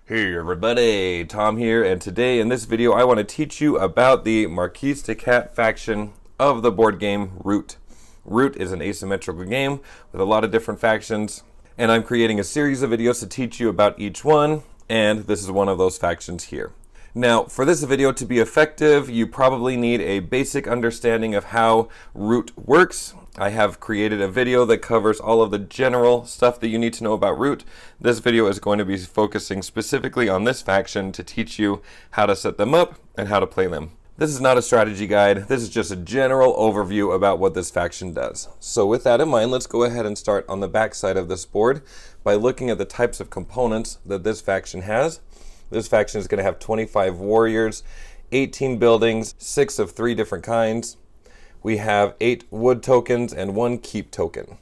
Hey everybody, Tom here, and today in this video I want to teach you about the Marquise De Cat faction of the board game Root. Root is an asymmetrical game with a lot of different factions, and I'm creating a series of videos to teach you about each one, and this is one of those factions here. Now, for this video to be effective, you probably need a basic understanding of how Root works. I have created a video that covers all of the general stuff that you need to know about Root. This video is going to be focusing specifically on this faction to teach you how to set them up and how to play them. This is not a strategy guide. This is just a general overview about what this faction does. So with that in mind, let's go ahead and start on the back side of this board by looking at the types of components that this faction has. This faction is going to have 25 warriors, 18 buildings, 6 of 3 different kinds. We have 8 wood tokens and 1 keep token.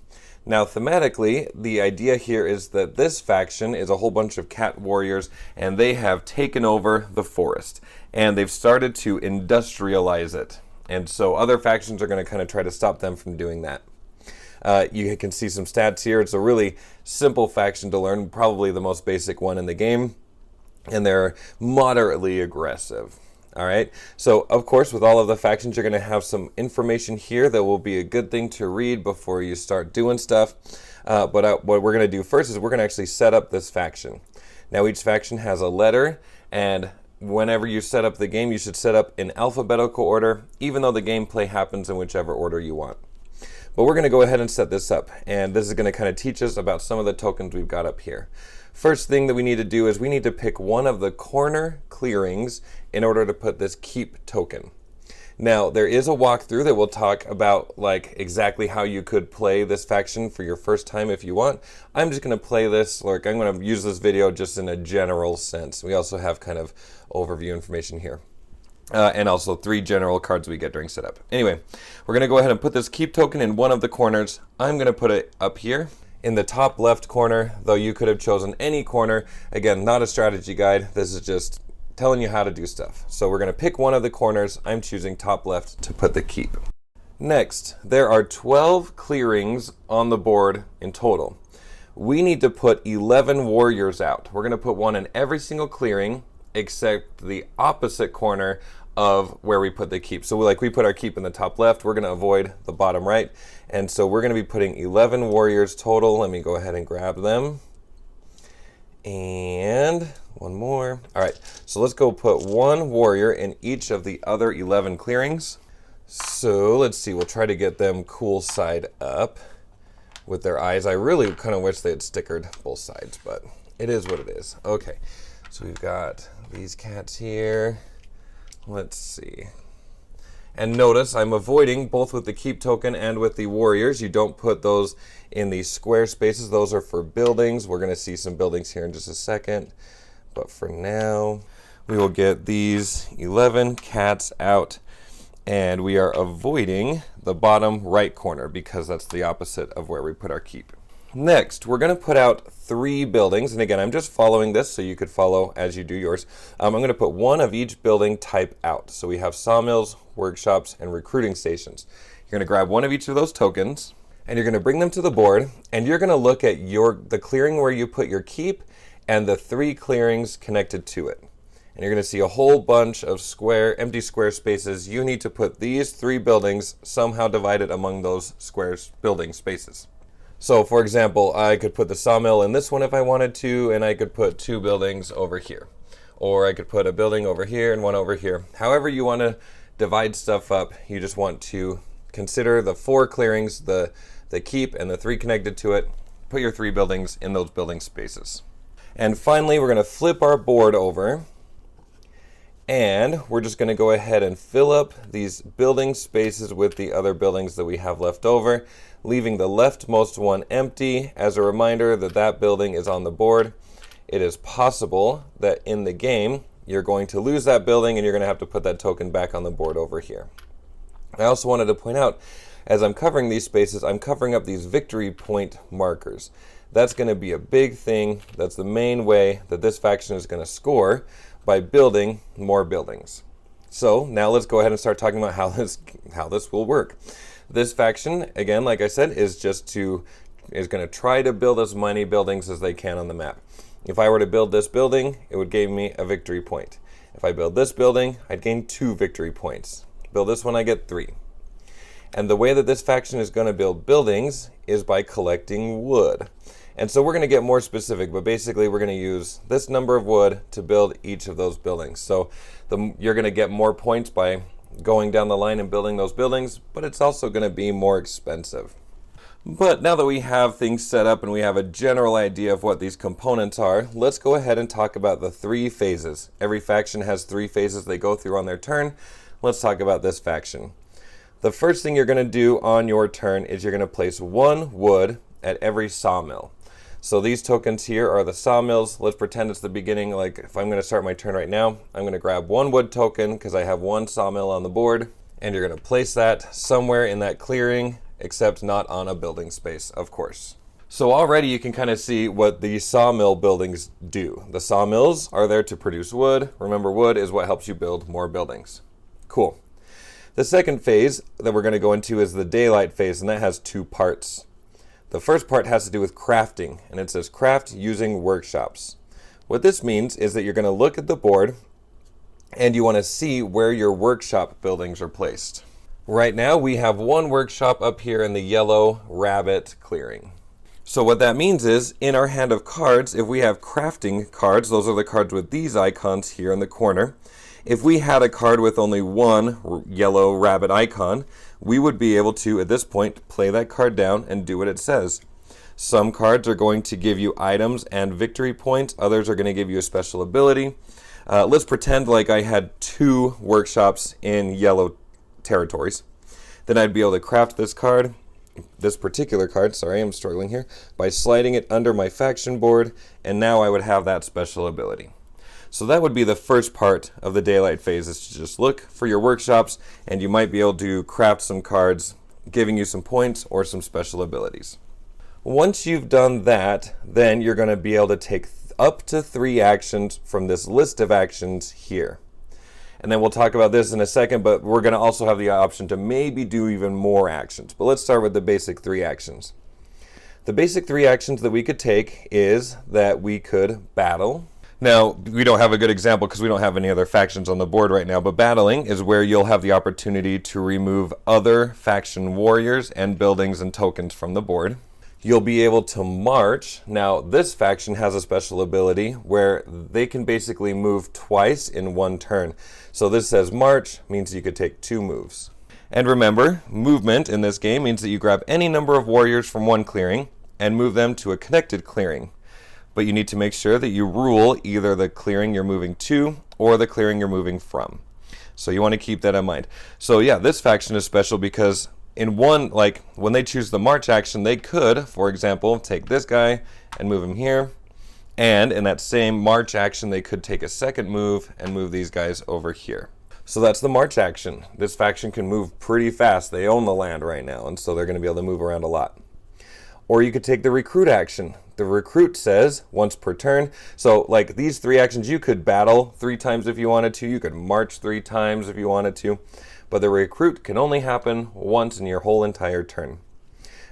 Now thematically, the idea here is that this faction is a whole bunch of cat warriors, and they have taken over the forest, and they've started to industrialize it. And so other factions are going to kind of try to stop them from doing that. You can see some stats here. It's a really simple faction to learn, probably the most basic one in the game, and they're moderately aggressive. All right, so of course with all of the factions you're going to have some information here that will be a good thing to read before you start doing stuff. But what we're going to do first is we're going to actually set up this faction. Now each faction has a letter, and whenever you set up the game you should set up in alphabetical order, even though the gameplay happens in whichever order you want. But we're going to go ahead and set this up, and this is going to kind of teach us about some of the tokens we've got up here. First thing that we need to do is we need to pick one of the corner clearings in order to put this keep token. Now there is a walkthrough that will talk about like exactly how you could play this faction for your first time if you want. I'm just going to play this, like I'm going to use this video just in a general sense. We also have kind of overview information here. And also 3 general cards we get during setup. Anyway, we're going to go ahead and put this keep token in one of the corners. I'm going to put it up here in the top left corner, though you could have chosen any corner. Again, not a strategy guide. This is just telling you how to do stuff. So we're going to pick one of the corners. I'm choosing top left to put the keep. Next, there are 12 clearings on the board in total. We need to put 11 warriors out. We're going to put one in every single clearing except the opposite corner of where we put the keep. So we put our keep in the top left, we're going to avoid the bottom right. And so we're going to be putting 11 warriors total. Let me go ahead and grab them. And one more. All right, so let's go put 1 warrior in each of the other 11 clearings. So let's see, we'll try to get them cool side up with their eyes. I really kind of wish they had stickered both sides, but it is what it is. Okay, so we've got these cats here. Let's see. And notice I'm avoiding both with the keep token and with the warriors. You don't put those in the square spaces. Those are for buildings. We're going to see some buildings here in just a second. But for now, we will get these 11 cats out. And we are avoiding the bottom right corner because that's the opposite of where we put our keep. Next, we're going to put out 3 buildings. And again, I'm just following this so you could follow as you do yours. I'm going to put 1 of each building type out. So we have sawmills, workshops, and recruiting stations. You're going to grab 1 of each of those tokens, and you're going to bring them to the board, and you're going to look at the clearing where you put your keep and the 3 clearings connected to it. And you're going to see a whole bunch of empty square spaces. You need to put these 3 buildings somehow divided among those building spaces. So for example, I could put the sawmill in this one if I wanted to, and I could put 2 buildings over here. Or I could put a building over here and 1 over here. However you want to divide stuff up, you just want to consider the 4 clearings, the keep, and the 3 connected to it. Put your 3 buildings in those building spaces. And finally, we're going to flip our board over, and we're just going to go ahead and fill up these building spaces with the other buildings that we have left over, leaving the leftmost one empty as a reminder that that building is on the board. It is possible that in the game you're going to lose that building and you're going to have to put that token back on the board over here. I also wanted to point out, as I'm covering these spaces, I'm covering up these victory point markers. That's going to be a big thing. That's the main way that this faction is going to score, by building more buildings. So now let's go ahead and start talking about how this will work. This faction, again, like I said, is going to try to build as many buildings as they can on the map. If I were to build this building, it would give me a victory point. If I build this building, I'd gain 2 victory points. Build this one, I get 3. And the way that this faction is going to build buildings is by collecting wood. And so we're going to get more specific, but basically we're going to use this number of wood to build each of those buildings. So you're going to get more points by going down the line and building those buildings, but it's also going to be more expensive. But now that we have things set up and we have a general idea of what these components are, let's go ahead and talk about the 3 phases. Every faction has 3 phases they go through on their turn. Let's talk about this faction. The first thing you're going to do on your turn is you're going to place 1 wood at every sawmill. So these tokens here are the sawmills. Let's pretend it's the beginning. Like if I'm going to start my turn right now, I'm going to grab 1 wood token because I have 1 sawmill on the board, and you're going to place that somewhere in that clearing, except not on a building space, of course. So already you can kind of see what the sawmill buildings do. The sawmills are there to produce wood. Remember, wood is what helps you build more buildings. Cool. The second phase that we're going to go into is the daylight phase, and that has 2 parts. The first part has to do with crafting, and it says craft using workshops. What this means is that you're going to look at the board and you want to see where your workshop buildings are placed. Right now we have 1 workshop up here in the yellow rabbit clearing. So what that means is in our hand of cards, if we have crafting cards, those are the cards with these icons here in the corner. If we had a card with only 1 yellow rabbit icon, we would be able to, at this point, play that card down and do what it says. Some cards are going to give you items and victory points. Others are going to give you a special ability. Let's pretend like I had 2 workshops in yellow territories. Then I'd be able to craft this card, this particular card, sorry, I'm struggling here, by sliding it under my faction board, and now I would have that special ability. So that would be the first part of the daylight phase, is to just look for your workshops, and you might be able to craft some cards, giving you some points or some special abilities. Once you've done that, then you're going to be able to take up to 3 actions from this list of actions here. And then we'll talk about this in a second, but we're going to also have the option to maybe do even more actions. But let's start with the basic 3 actions. The basic 3 actions that we could take is that we could battle. Now, we don't have a good example because we don't have any other factions on the board right now, but battling is where you'll have the opportunity to remove other faction warriors and buildings and tokens from the board. You'll be able to march. Now, this faction has a special ability where they can basically move twice in 1 turn. So this says march, means you could take 2 moves. And remember, movement in this game means that you grab any number of warriors from 1 clearing and move them to a connected clearing. But you need to make sure that you rule either the clearing you're moving to or the clearing you're moving from. So you want to keep that in mind. So yeah, this faction is special because in one, like when they choose the march action, they could, for example, take this guy and move him here. And in that same march action, they could take a second move and move these guys over here. So that's the march action. This faction can move pretty fast. They own the land right now, and so they're going to be able to move around a lot. Or you could take the recruit action. The recruit says once per turn. So like these 3 actions, you could battle 3 times if you wanted to. You could march 3 times if you wanted to. But the recruit can only happen once in your whole entire turn.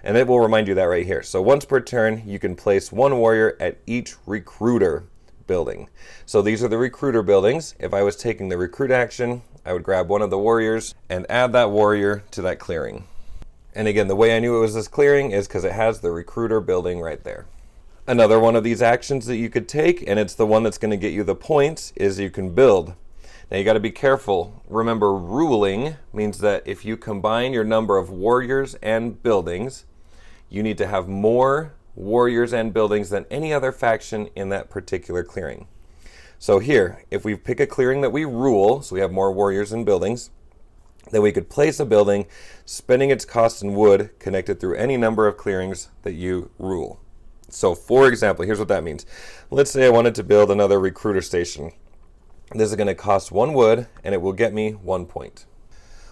And it will remind you that right here. So once per turn, you can place 1 warrior at each recruiter building. So these are the recruiter buildings. If I was taking the recruit action, I would grab 1 of the warriors and add that warrior to that clearing. And again, the way I knew it was this clearing is because it has the recruiter building right there. Another one of these actions that you could take, and it's the one that's going to get you the points, is you can build. Now you got to be careful. Remember, ruling means that if you combine your number of warriors and buildings, you need to have more warriors and buildings than any other faction in that particular clearing. So here, if we pick a clearing that we rule, so we have more warriors and buildings, then we could place a building, spending its cost in wood, connected through any number of clearings that you rule. So for example, here's what that means. Let's say I wanted to build another recruiter station. This is going to cost 1 wood, and it will get me 1 point.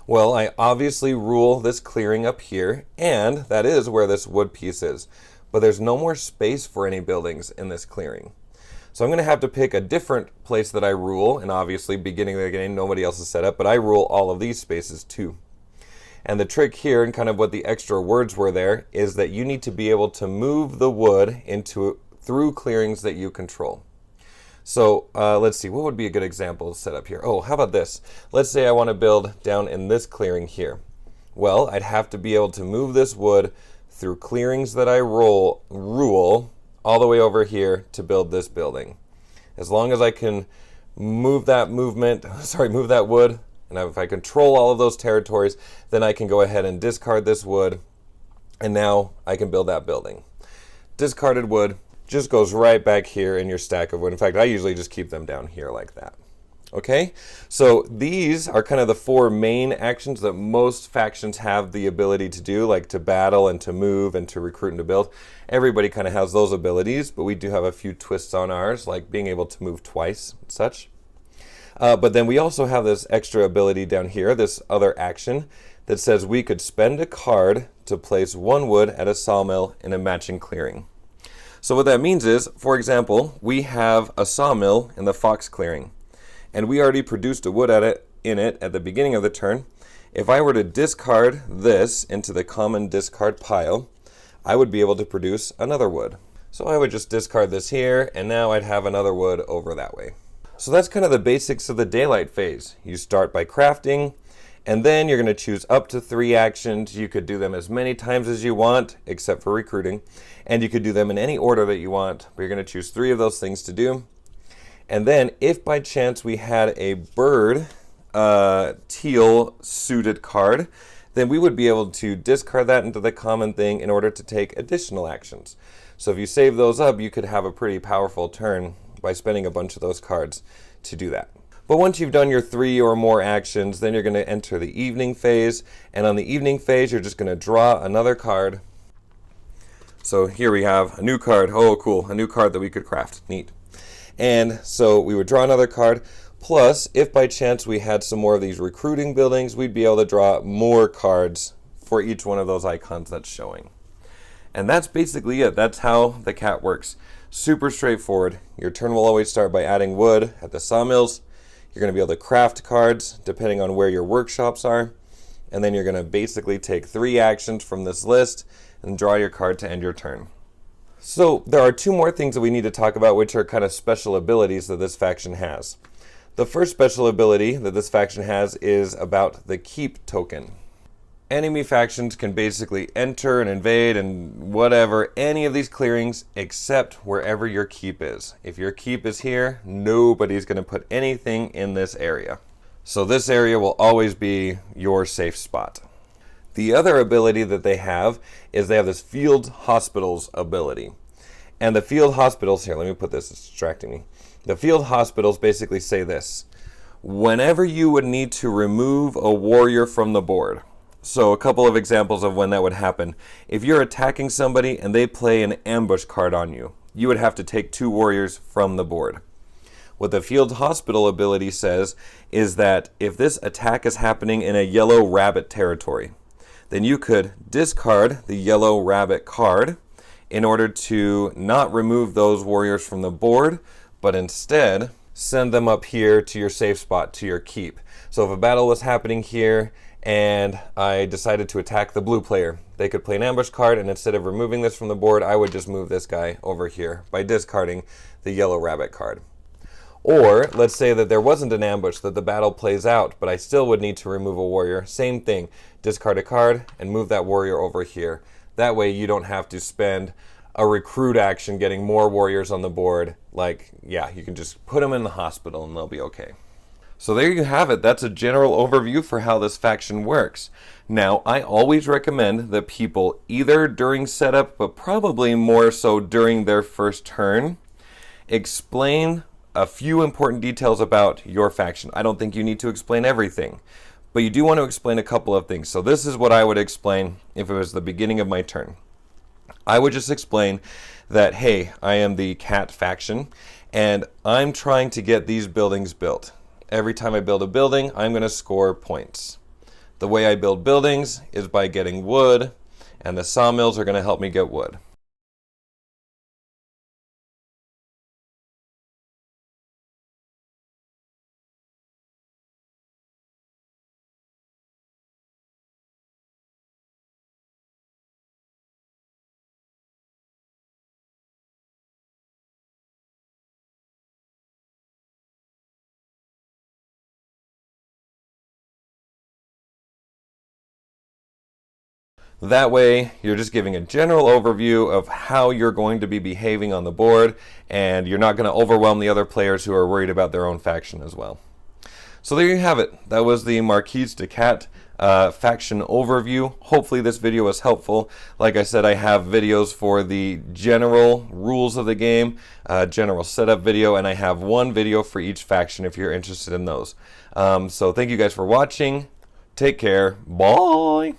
Well, I obviously rule this clearing up here, and that is where this wood piece is. But there's no more space for any buildings in this clearing. So I'm going to have to pick a different place that I rule, and obviously beginning of the game, nobody else is set up, but I rule all of these spaces too. And the trick here, and kind of what the extra words were there, is that you need to be able to move the wood through clearings that you control. So let's see, what would be a good example set up here? Oh, how about this? Let's say I want to build down in this clearing here. Well, I'd have to be able to move this wood through clearings that I rule all the way over here to build this building. As long as I can move that move that wood, and if I control all of those territories, then I can go ahead and discard this wood, and now I can build that building. Discarded wood just goes right back here in your stack of wood. In fact, I usually just keep them down here like that. Okay, so these are kind of the four main actions that most factions have the ability to do, like to battle and to move and to recruit and to build. Everybody kind of has those abilities, but we do have a few twists on ours, like being able to move twice and such. But then we also have this extra ability down here, this other action, that says we could spend a card to place one wood at a sawmill in a matching clearing. So what that means is, for example, we have a sawmill in the Fox clearing, and we already produced a wood in it at the beginning of the turn. If I were to discard this into the common discard pile, I would be able to produce another wood. So I would just discard this here, and now I'd have another wood over that way. So that's kind of the basics of the daylight phase. You start by crafting, and then you're going to choose up to 3 actions. You could do them as many times as you want, except for recruiting, and you could do them in any order that you want, but you're going to choose 3 of those things to do. And then if by chance we had a bird teal suited card, then we would be able to discard that into the common thing in order to take additional actions. So if you save those up, you could have a pretty powerful turn by spending a bunch of those cards to do that. But once you've done your 3 or more actions, then you're going to enter the evening phase. And on the evening phase, you're just going to draw another card. So here we have a new card. Oh, cool. A new card that we could craft. Neat. And so we would draw another card. Plus, if by chance we had some more of these recruiting buildings, we'd be able to draw more cards for each one of those icons that's showing. And that's basically it. That's how the cat works. Super straightforward. Your turn will always start by adding wood at the sawmills. You're going to be able to craft cards depending on where your workshops are. And then you're going to basically take 3 actions from this list and draw your card to end your turn. So there are 2 more things that we need to talk about, which are kind of special abilities that this faction has. The first special ability that this faction has is about the keep token. Enemy factions can basically enter and invade and whatever, any of these clearings except wherever your keep is. If your keep is here, nobody's going to put anything in this area. So this area will always be your safe spot. The other ability that they have is they have this field hospitals ability. And the field hospitals, here, let me put this, it's distracting me. The field hospitals basically say this: whenever you would need to remove a warrior from the board. So a couple of examples of when that would happen. If you're attacking somebody and they play an ambush card on you, you would have to take 2 warriors from the board. What the field hospital ability says is that if this attack is happening in a yellow rabbit territory, then you could discard the yellow rabbit card in order to not remove those warriors from the board, but instead send them up here to your safe spot, to your keep. So if a battle was happening here and I decided to attack the blue player, they could play an ambush card, and instead of removing this from the board, I would just move this guy over here by discarding the yellow rabbit card. Or let's say that there wasn't an ambush, that the battle plays out, but I still would need to remove a warrior. Same thing, discard a card and move that warrior over here. That way you don't have to spend a recruit action getting more warriors on the board. Like, yeah, you can just put them in the hospital and they'll be okay. So there you have it. That's a general overview for how this faction works. Now, I always recommend that people, either during setup, but probably more so during their first turn, explain a few important details about your faction. I don't think you need to explain everything, but you do want to explain a couple of things. So this is what I would explain if it was the beginning of my turn. I would just explain that, hey, I am the cat faction, and I'm trying to get these buildings built. Every time I build a building, I'm going to score points. The way I build buildings is by getting wood, and the sawmills are going to help me get wood. That way, you're just giving a general overview of how you're going to be behaving on the board, and you're not going to overwhelm the other players who are worried about their own faction as well. So there you have it. That was the Marquise De Cat faction overview. Hopefully this video was helpful. Like I said, I have videos for the general rules of the game, general setup video, and I have one video for each faction if you're interested in those. So thank you guys for watching. Take care. Bye.